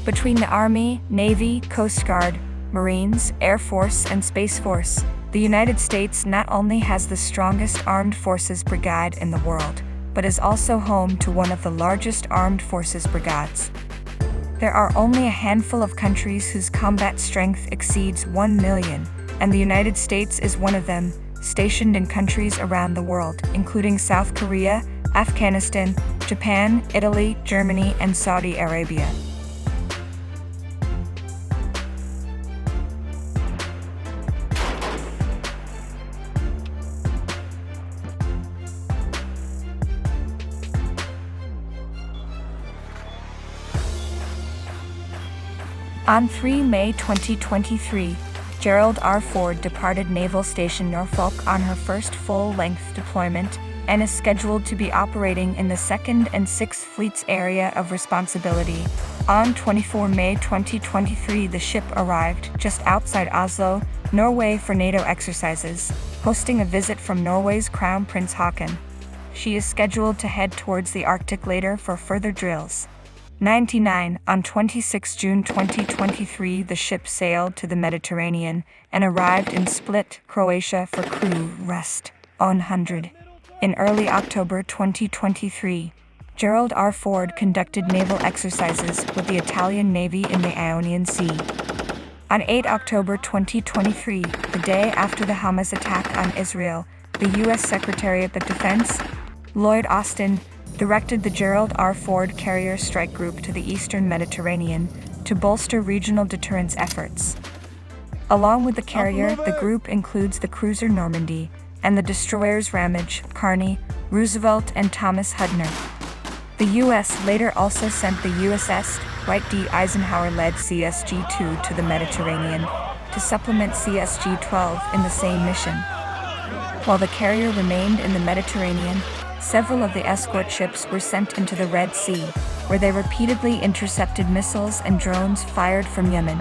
Between the Army, Navy, Coast Guard, Marines, Air Force, and Space Force, the United States not only has the strongest armed forces brigade in the world, but is also home to one of the largest armed forces brigades. There are only a handful of countries whose combat strength exceeds 1 million, and the United States is one of them, stationed in countries around the world, including South Korea, Afghanistan, Japan, Italy, Germany, and Saudi Arabia. On 3 May 2023, Gerald R. Ford departed Naval Station Norfolk on her first full-length deployment and is scheduled to be operating in the 2nd and 6th Fleet's area of responsibility. On 24 May 2023, the ship arrived just outside Oslo, Norway for NATO exercises, hosting a visit from Norway's Crown Prince Haakon. She is scheduled to head towards the Arctic later for further drills. 99. On 26 June 2023, the ship sailed to the Mediterranean and arrived in Split, Croatia for crew rest. 100. In early October 2023, Gerald R. Ford conducted naval exercises with the Italian Navy in the Ionian Sea. On 8 October 2023, the day after the Hamas attack on Israel, the U.S. Secretary of Defense, Lloyd Austin, directed the Gerald R. Ford Carrier Strike Group to the Eastern Mediterranean to bolster regional deterrence efforts. Along with the carrier, the group includes the cruiser Normandy and the destroyers Ramage, Carney, Roosevelt, and Thomas Hudner. The U.S. later also sent the USS Dwight D. Eisenhower-led CSG-2 to the Mediterranean to supplement CSG-12 in the same mission. While the carrier remained in the Mediterranean, several of the escort ships were sent into the Red Sea, where they repeatedly intercepted missiles and drones fired from Yemen.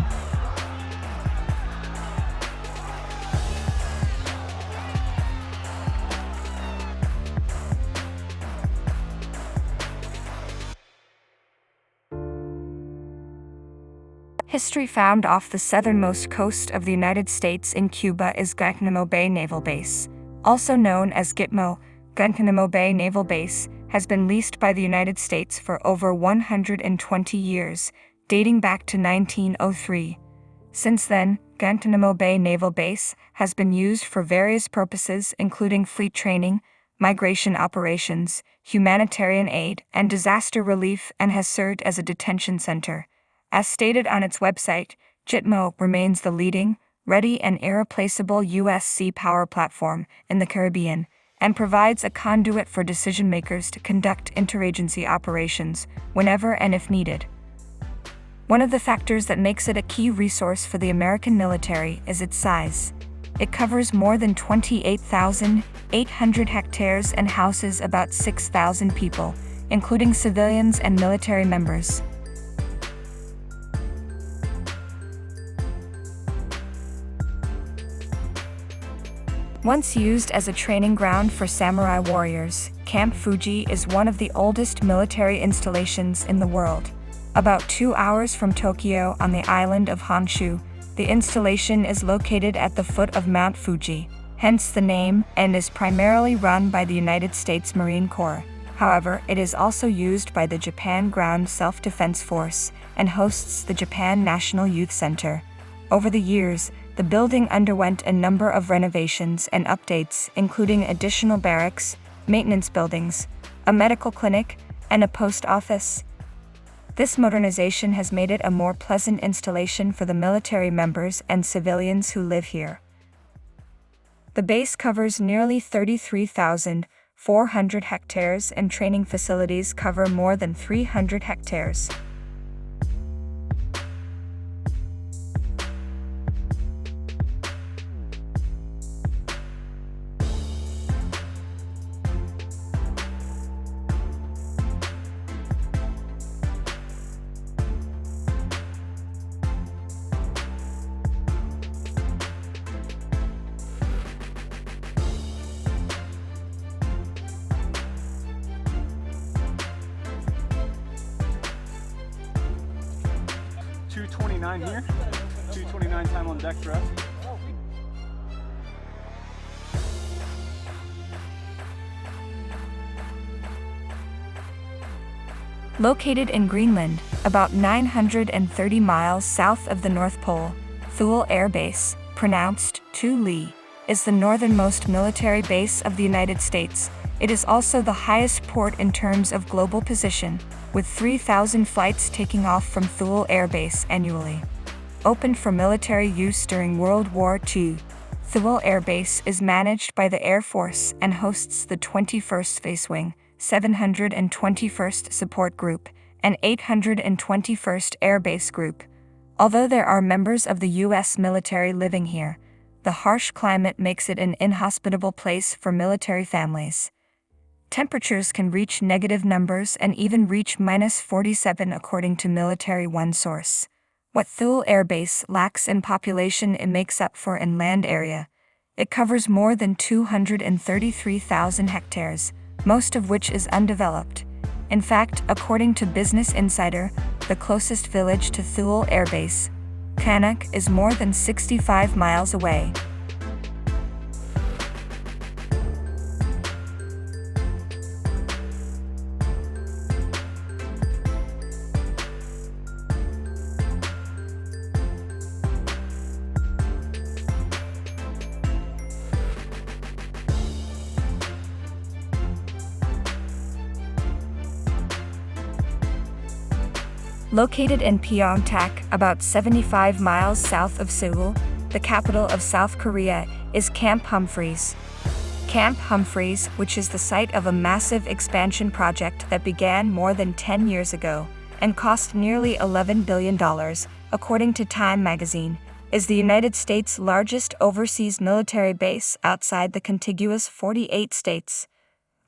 History found off the southernmost coast of the United States in Cuba is Guantanamo Bay Naval Base, also known as Gitmo. Guantanamo Bay Naval Base has been leased by the United States for over 120 years, dating back to 1903. Since then, Guantanamo Bay Naval Base has been used for various purposes including fleet training, migration operations, humanitarian aid, and disaster relief, and has served as a detention center. As stated on its website, GITMO remains the leading, ready, and irreplaceable U.S. sea power platform in the Caribbean, and provides a conduit for decision-makers to conduct interagency operations whenever and if needed. One of the factors that makes it a key resource for the American military is its size. It covers more than 28,800 hectares and houses about 6,000 people, including civilians and military members. Once used as a training ground for samurai warriors, Camp Fuji is one of the oldest military installations in the world. About 2 hours from Tokyo on the island of Honshu, the installation is located at the foot of Mount Fuji, hence the name, and is primarily run by the United States Marine Corps. However, it is also used by the Japan Ground Self-Defense Force and hosts the Japan National Youth Center. Over the years, the building underwent a number of renovations and updates, including additional barracks, maintenance buildings, a medical clinic, and a post office. This modernization has made it a more pleasant installation for the military members and civilians who live here. The base covers nearly 33,400 hectares and training facilities cover more than 300 hectares. 2:29 here, 2:29 time on deck for us. Located in Greenland, about 930 miles south of the North Pole, Thule Air Base, pronounced Thule, is the northernmost military base of the United States. It is also the highest port in terms of global position, with 3,000 flights taking off from Thule Air Base annually. Opened for military use during World War II, Thule Air Base is managed by the Air Force and hosts the 21st Space Wing, 721st Support Group, and 821st Air Base Group. Although there are members of the U.S. military living here, the harsh climate makes it an inhospitable place for military families. Temperatures can reach negative numbers and even reach -47 according to Military One source. What Thule Air Base lacks in population it makes up for in land area. It covers more than 233,000 hectares, most of which is undeveloped. In fact, according to Business Insider, the closest village to Thule Air Base, Canuck, is more than 65 miles away. Located in Pyeongtaek, about 75 miles south of Seoul, the capital of South Korea, is Camp Humphreys. Camp Humphreys, which is the site of a massive expansion project that began more than 10 years ago and cost nearly $11 billion, according to Time magazine, is the United States' largest overseas military base outside the contiguous 48 states.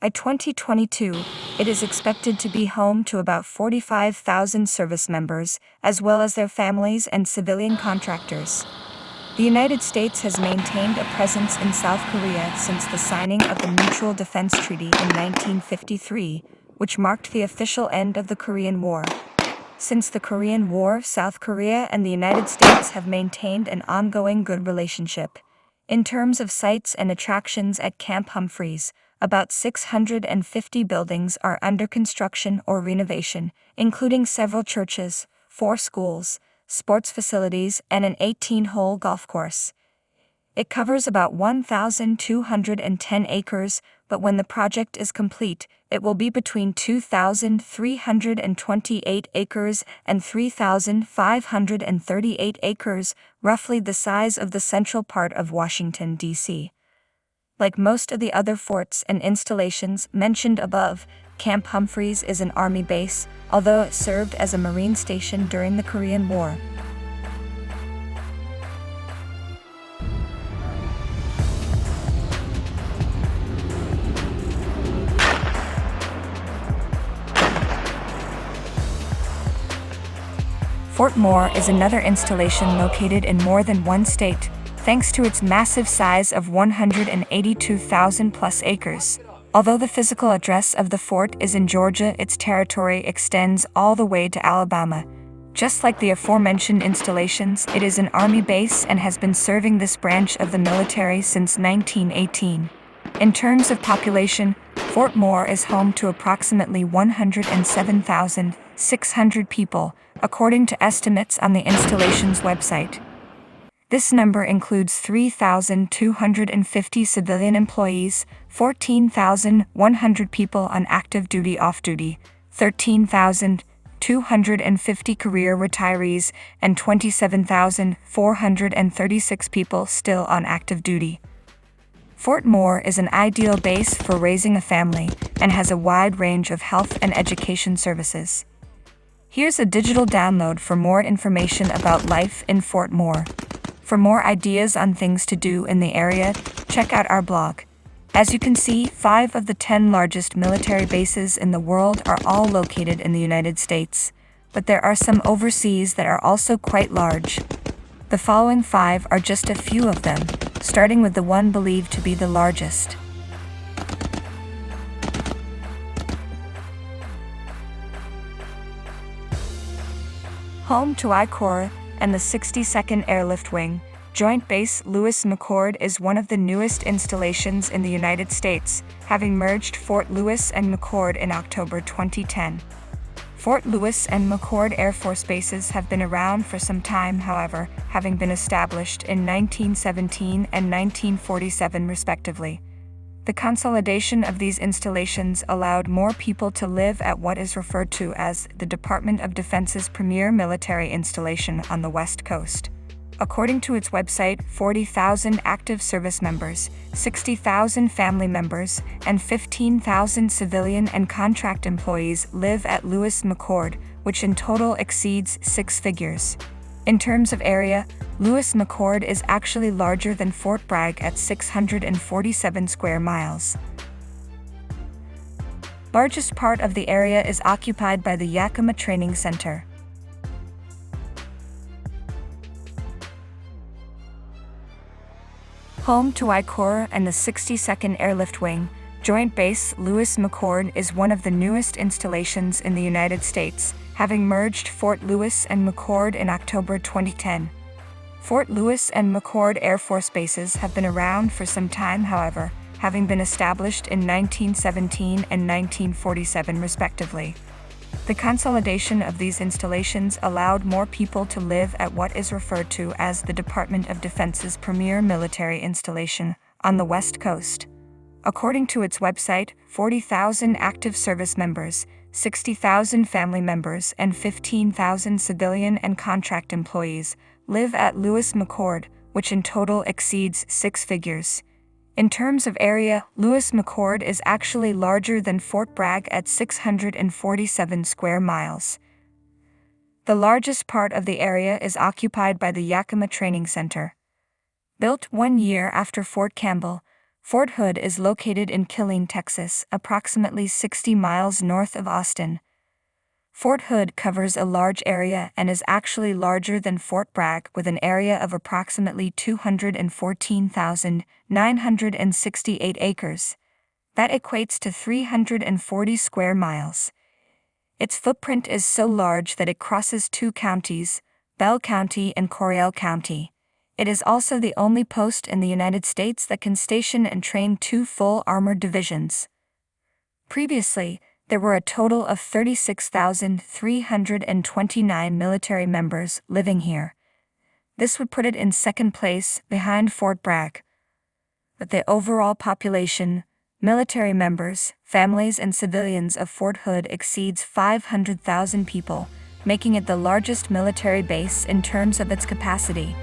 By 2022, it is expected to be home to about 45,000 service members, as well as their families and civilian contractors. The United States has maintained a presence in South Korea since the signing of the Mutual Defense Treaty in 1953, which marked the official end of the Korean War. Since the Korean War, South Korea and the United States have maintained an ongoing good relationship. In terms of sites and attractions at Camp Humphreys, about 650 buildings are under construction or renovation, including several churches, 4 schools, sports facilities, and an 18-hole golf course. It covers about 1,210 acres, but when the project is complete, it will be between 2,328 acres and 3,538 acres, roughly the size of the central part of Washington, D.C. Like most of the other forts and installations mentioned above, Camp Humphreys is an Army base, although it served as a Marine station during the Korean War. Fort Moore is another installation located in more than one state, thanks to its massive size of 182,000 plus acres. Although the physical address of the fort is in Georgia, its territory extends all the way to Alabama. Just like the aforementioned installations, it is an Army base and has been serving this branch of the military since 1918. In terms of population, Fort Moore is home to approximately 107,600 people, according to estimates on the installation's website. This number includes 3,250 civilian employees, 14,100 people on active duty off-duty, 13,250 career retirees, and 27,436 people still on active duty. Fort Moore is an ideal base for raising a family and has a wide range of health and education services. Here's a digital download for more information about life in Fort Moore. For more ideas on things to do in the area, check out our blog. As you can see, 5 of the 10 largest military bases in the world are all located in the United States, but there are some overseas that are also quite large. The following 5 are just a few of them, starting with the one believed to be the largest. Home to I Corps, and the 62nd Airlift Wing, Joint Base Lewis-McChord is one of the newest installations in the United States, having merged Fort Lewis and McChord in October 2010. Fort Lewis and McChord Air Force bases have been around for some time, however, having been established in 1917 and 1947 respectively. The consolidation of these installations allowed more people to live at what is referred to as the Department of Defense's premier military installation on the West Coast. According to its website, 40,000 active service members, 60,000 family members, and 15,000 civilian and contract employees live at Lewis-McChord, which in total exceeds six figures. In terms of area, Lewis-McChord is actually larger than Fort Bragg at 647 square miles. Largest part of the area is occupied by the Yakima Training Center. Home to I-Corps and the 62nd Airlift Wing, Joint Base Lewis-McChord is one of the newest installations in the United States, having merged Fort Lewis and McChord in October 2010. Fort Lewis and McChord Air Force bases have been around for some time, however, having been established in 1917 and 1947 respectively. The consolidation of these installations allowed more people to live at what is referred to as the Department of Defense's premier military installation on the West Coast. According to its website, 40,000 active service members, 60,000 family members, and 15,000 civilian and contract employees live at Lewis-McChord, which in total exceeds six figures. In terms of area, Lewis-McChord is actually larger than Fort Bragg at 647 square miles. The largest part of the area is occupied by the Yakima Training Center. Built 1 year after Fort Campbell, Fort Hood is located in Killeen, Texas, approximately 60 miles north of Austin. Fort Hood covers a large area and is actually larger than Fort Bragg with an area of approximately 214,968 acres. That equates to 340 square miles. Its footprint is so large that it crosses two counties, Bell County and Coryell County. It is also the only post in the United States that can station and train two full armored divisions. Previously, there were a total of 36,329 military members living here. This would put it in second place behind Fort Bragg. But the overall population, military members, families and civilians of Fort Hood exceeds 500,000 people, making it the largest military base in terms of its capacity.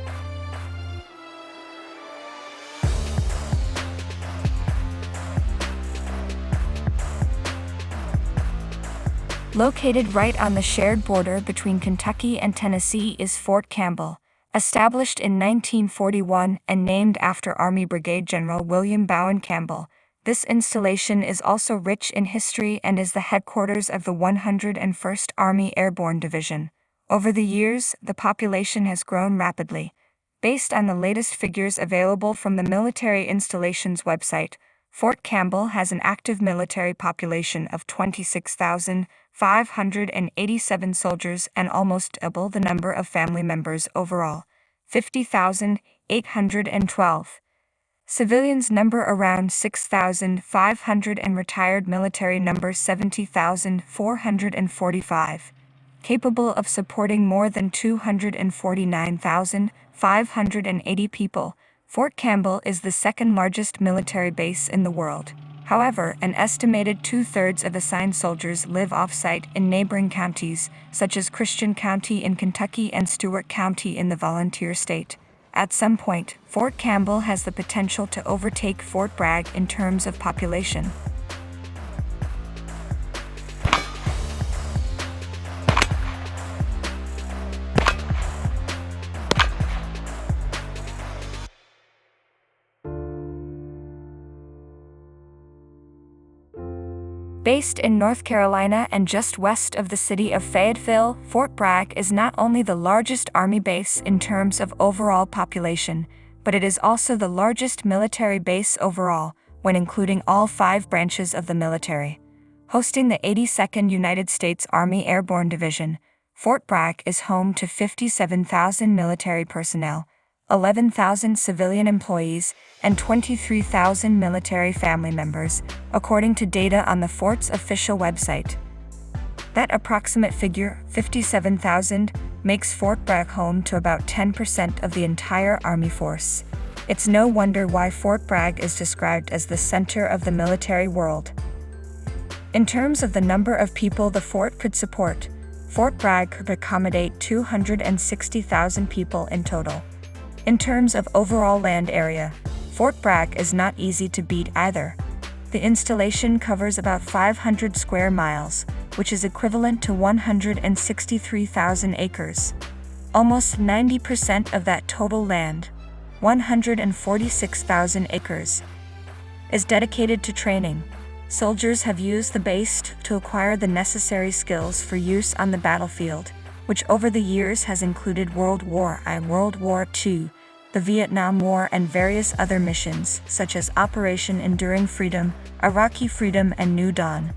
Located right on the shared border between Kentucky and Tennessee is Fort Campbell, established in 1941 and named after Army Brigadier General William Bowen Campbell. This installation is also rich in history and is the headquarters of the 101st Army Airborne Division. Over the years, the population has grown rapidly. Based on the latest figures available from the military installations website, Fort Campbell has an active military population of 26,587 soldiers and almost double the number of family members overall, 50,812. Civilians number around 6,500 and retired military number 70,445. Capable of supporting more than 249,580 people, Fort Campbell is the second largest military base in the world. However, an estimated 2/3 of assigned soldiers live off-site in neighboring counties, such as Christian County in Kentucky and Stewart County in the Volunteer State. At some point, Fort Campbell has the potential to overtake Fort Bragg in terms of population. Based in North Carolina and just west of the city of Fayetteville, Fort Bragg is not only the largest Army base in terms of overall population, but it is also the largest military base overall, when including all 5 branches of the military. Hosting the 82nd United States Army Airborne Division, Fort Bragg is home to 57,000 military personnel, 11,000 civilian employees, and 23,000 military family members, according to data on the fort's official website. That approximate figure, 57,000, makes Fort Bragg home to about 10% of the entire Army force. It's no wonder why Fort Bragg is described as the center of the military world. In terms of the number of people the fort could support, Fort Bragg could accommodate 260,000 people in total. In terms of overall land area, Fort Bragg is not easy to beat either. The installation covers about 500 square miles, which is equivalent to 163,000 acres. Almost 90% of that total land, 146,000 acres, is dedicated to training. Soldiers have used the base to acquire the necessary skills for use on the battlefield, which over the years has included World War I, World War II, the Vietnam War, and various other missions, such as Operation Enduring Freedom, Iraqi Freedom, and New Dawn.